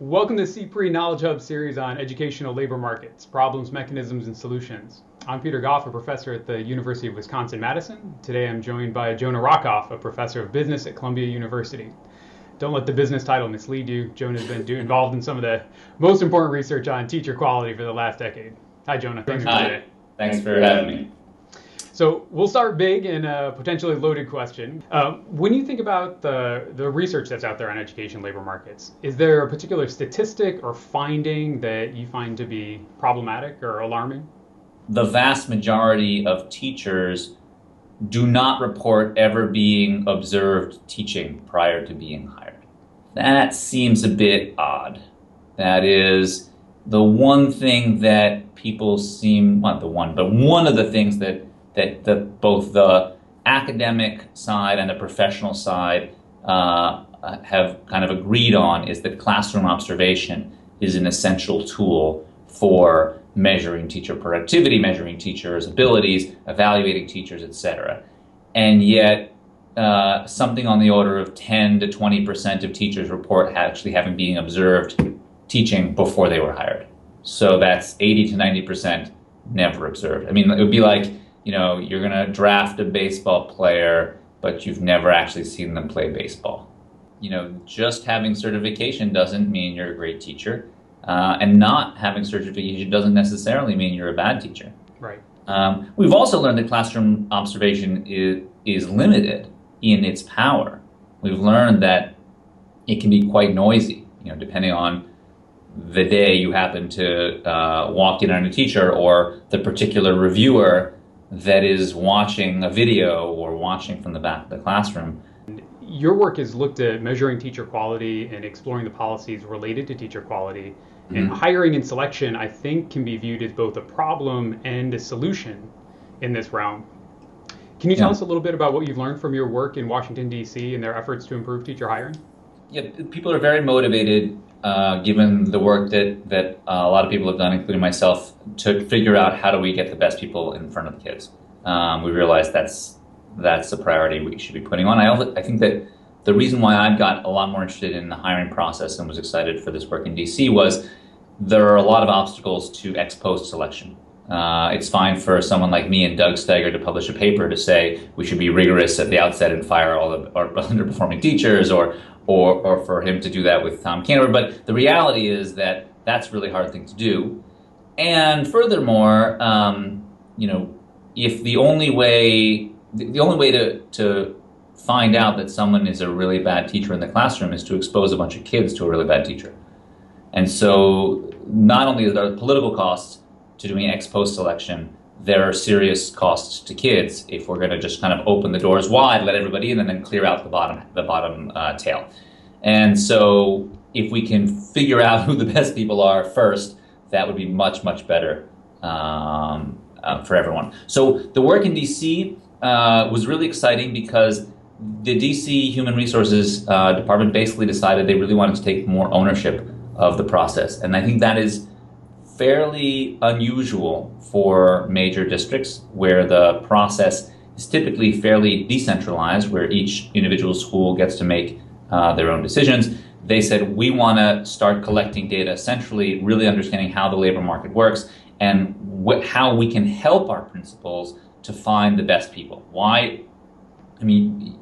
Welcome to CPRE Knowledge Hub series on educational labor markets, problems, mechanisms, and solutions. I'm Peter Goff, a professor at the University of Wisconsin-Madison. Today I'm joined by Jonah Rockoff, a professor of business at Columbia University. Don't let the business title mislead you. Jonah's been involved in some of the most important research on teacher quality for the last decade. Hi, Jonah. Thanks for today. Thanks for having me. So we'll start big in a potentially loaded question. When you think about the research that's out there on education labor markets, is there a particular statistic or finding that you find to be problematic or alarming? The vast majority of teachers do not report ever being observed teaching prior to being hired. That seems a bit odd. That is the one thing that people seem, not the one, but one of the things that both the academic side and the professional side have kind of agreed on is that classroom observation is an essential tool for measuring teacher productivity, measuring teachers' abilities, evaluating teachers, etc. And yet something on the order of 10 to 20% of teachers report actually having been observed teaching before they were hired. So that's 80 to 90% never observed. I mean, it would be like, you know, you're going to draft a baseball player, but you've never actually seen them play baseball. You know, just having certification doesn't mean you're a great teacher, and not having certification doesn't necessarily mean you're a bad teacher. Right. We've also learned that classroom observation is limited in its power. We've learned that it can be quite noisy, you know, depending on the day you happen to walk in on a teacher or the particular reviewer that is watching a video or watching from the back of the classroom. Your work has looked at measuring teacher quality and exploring the policies related to teacher quality. Mm-hmm. And hiring and selection, I think, can be viewed as both a problem and a solution in this realm. Can you tell us a little bit about what you've learned from your work in Washington, D.C. and their efforts to improve teacher hiring? Yeah, people are very motivated, given the work that a lot of people have done, including myself, to figure out how do we get the best people in front of the kids. We realize that's a priority we should be putting on. I think that the reason why I got a lot more interested in the hiring process and was excited for this work in DC was there are a lot of obstacles to ex post selection. It's fine for someone like me and Doug Steiger to publish a paper to say we should be rigorous at the outset and fire all of our underperforming teachers, or for him to do that with Tom Cantor. But the reality is that that's a really hard thing to do. And furthermore, you know, if the only way to find out that someone is a really bad teacher in the classroom is to expose a bunch of kids to a really bad teacher. And so not only are there political costs to doing ex post selection, there are serious costs to kids if we're going to just kind of open the doors wide, let everybody in, and then clear out the bottom tail. And so if we can figure out who the best people are first, that would be much, much better for everyone. So the work in DC was really exciting because the DC Human Resources Department basically decided they really wanted to take more ownership of the process. And I think that is fairly unusual for major districts where the process is typically fairly decentralized, where each individual school gets to make their own decisions. They said, we want to start collecting data centrally, really understanding how the labor market works and how we can help our principals to find the best people. Why? I mean,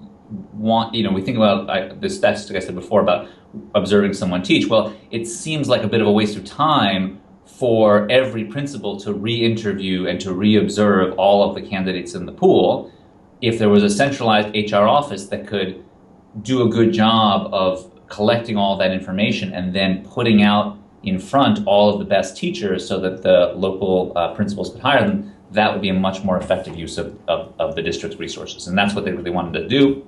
we think about the statistic I said before about observing someone teach. Well, it seems like a bit of a waste of time for every principal to re-interview and to re-observe all of the candidates in the pool. If there was a centralized HR office that could do a good job of collecting all that information and then putting out in front all of the best teachers so that the local principals could hire them, that would be a much more effective use of the district's resources. And that's what they really wanted to do.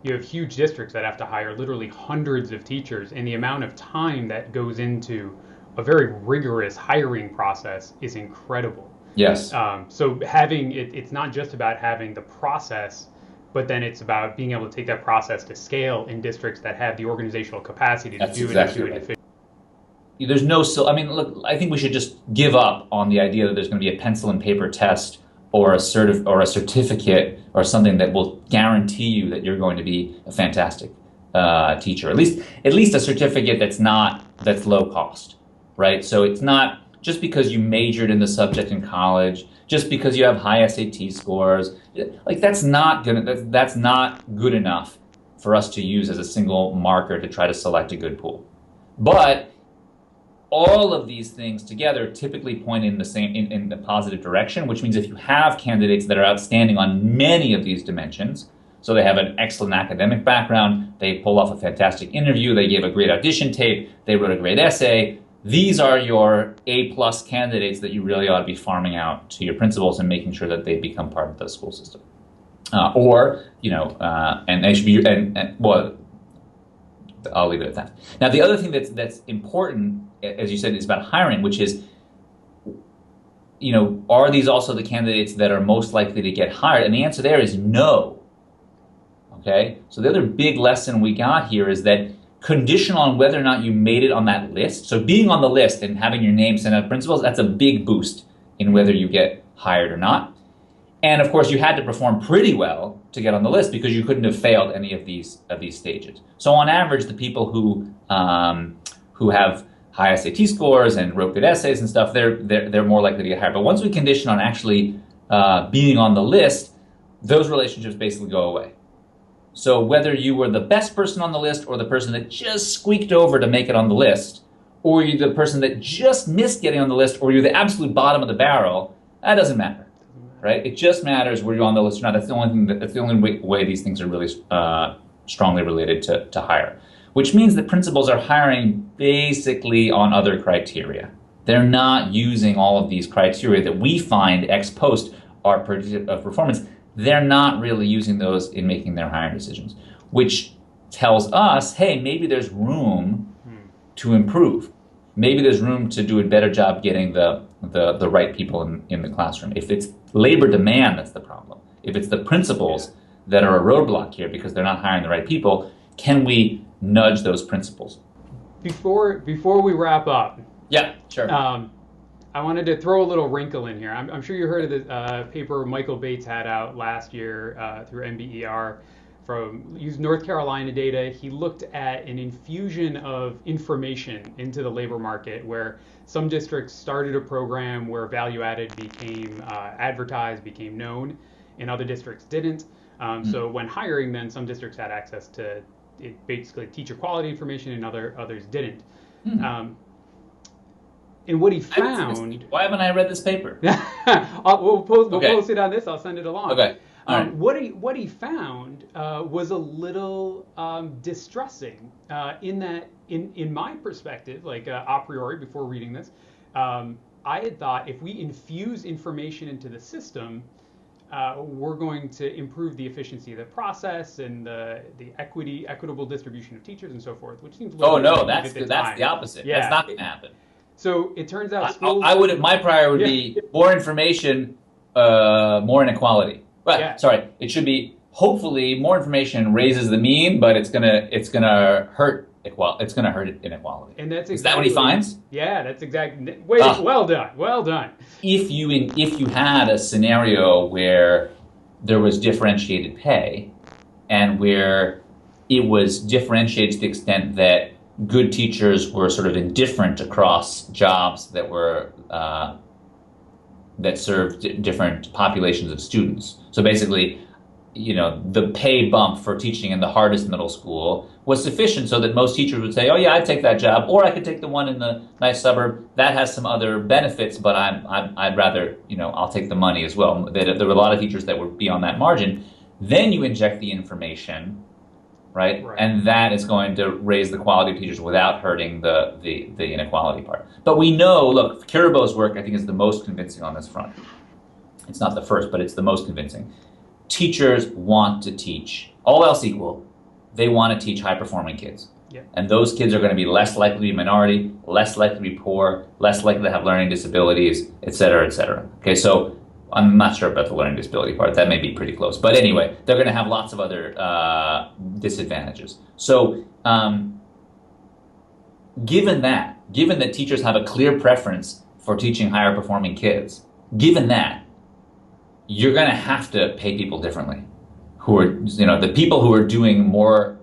You have huge districts that have to hire literally hundreds of teachers, and the amount of time that goes into a very rigorous hiring process is incredible. Yes. So having it's not just about having the process, but then it's about being able to take that process to scale in districts that have the organizational capacity to do it efficiently. There's no, I mean, look, I think we should just give up on the idea that there's going to be a pencil and paper test or a certificate or something that will guarantee you that you're going to be fantastic. teacher, at least a certificate that's low cost, right? So it's not just because you majored in the subject in college, just because you have high SAT scores, like that's not good enough for us to use as a single marker to try to select a good pool. But all of these things together typically point in the positive direction, which means if you have candidates that are outstanding on many of these dimensions, so they have an excellent academic background, they pull off a fantastic interview, they gave a great audition tape, they wrote a great essay, these are your A+ candidates that you really ought to be farming out to your principals and making sure that they become part of the school system. And they should be, well, I'll leave it at that. Now, the other thing that's important, as you said, is about hiring, which is, are these also the candidates that are most likely to get hired? And the answer there is no. Okay? So the other big lesson we got here is that conditional on whether or not you made it on that list, so being on the list and having your name sent out to principals, that's a big boost in whether you get hired or not. And of course, you had to perform pretty well to get on the list because you couldn't have failed any of these stages. So on average, the people who have high SAT scores and wrote good essays and stuff, they're more likely to get hired. But once we condition on actually being on the list, those relationships basically go away. So whether you were the best person on the list or the person that just squeaked over to make it on the list, or you're the person that just missed getting on the list, or you're the absolute bottom of the barrel, that doesn't matter. Right? It just matters where you're on the list or not. That's the only way these things are really strongly related to hire. Which means that principals are hiring basically on other criteria. They're not using all of these criteria that we find ex post are predictive of performance. They're not really using those in making their hiring decisions, which tells us, hey, maybe there's room to improve. Maybe there's room to do a better job getting the right people in the classroom. If it's labor demand that's the problem, if it's the principals that are a roadblock here because they're not hiring the right people, can we nudge those principals? Before we wrap up, yeah, sure. I wanted to throw a little wrinkle in here. I'm sure you heard of the paper Michael Bates had out last year through MBER. Used North Carolina data. He looked at an infusion of information into the labor market where some districts started a program where value added became advertised, became known, and other districts didn't. So when hiring, then some districts had access to basically teacher quality information and others didn't. And what he found... Why haven't I read this paper? We'll post it on this. I'll send it along. Okay. What he found was a little distressing in that, in my perspective, like a priori before reading this, I had thought if we infuse information into the system, we're going to improve the efficiency of the process and the equitable distribution of teachers and so forth, which seems. That's the opposite. Yeah. That's not going to happen. So it turns out schools. My priority would be more information, more inequality. But sorry, it should be hopefully more information raises the mean, but it's gonna hurt inequality. And that's exactly, is that what he finds? Yeah, that's exactly. Well done. If you had a scenario where there was differentiated pay, and where it was differentiated to the extent that good teachers were sort of indifferent across jobs that were that served different populations of students. So basically, the pay bump for teaching in the hardest middle school was sufficient so that most teachers would say, oh yeah, I'd take that job, or I could take the one in the nice suburb that has some other benefits, but I'd rather, I'll take the money as well. There were a lot of teachers that would be on that margin. Then you inject the information, right? And that is going to raise the quality of teachers without hurting the inequality part. But we know, look, Kiribo's work I think is the most convincing on this front. It's not the first, but it's the most convincing. Teachers want to teach, all else equal, they want to teach high-performing kids. Yeah. And those kids are going to be less likely to be minority, less likely to be poor, less likely to have learning disabilities, et cetera, et cetera. Okay, so I'm not sure about the learning disability part. That may be pretty close. But anyway, they're going to have lots of other disadvantages. So given that teachers have a clear preference for teaching higher performing kids, given that, you're going to have to pay people differently. Who are, the people who are doing more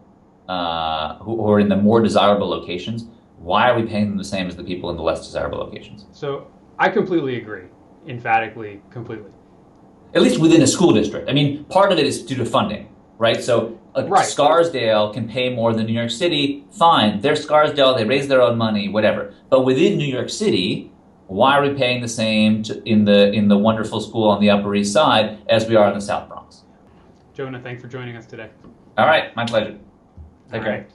who are in the more desirable locations, why are we paying them the same as the people in the less desirable locations? So I completely agree, emphatically, completely. At least within a school district. I mean, part of it is due to funding, right? So Right. Scarsdale can pay more than New York City. Fine, they're Scarsdale, they raise their own money, whatever. But within New York City, why are we paying the same in the wonderful school on the Upper East Side as we are in the South Bronx? Jonah, thanks for joining us today. All right, my pleasure. Take All care. right.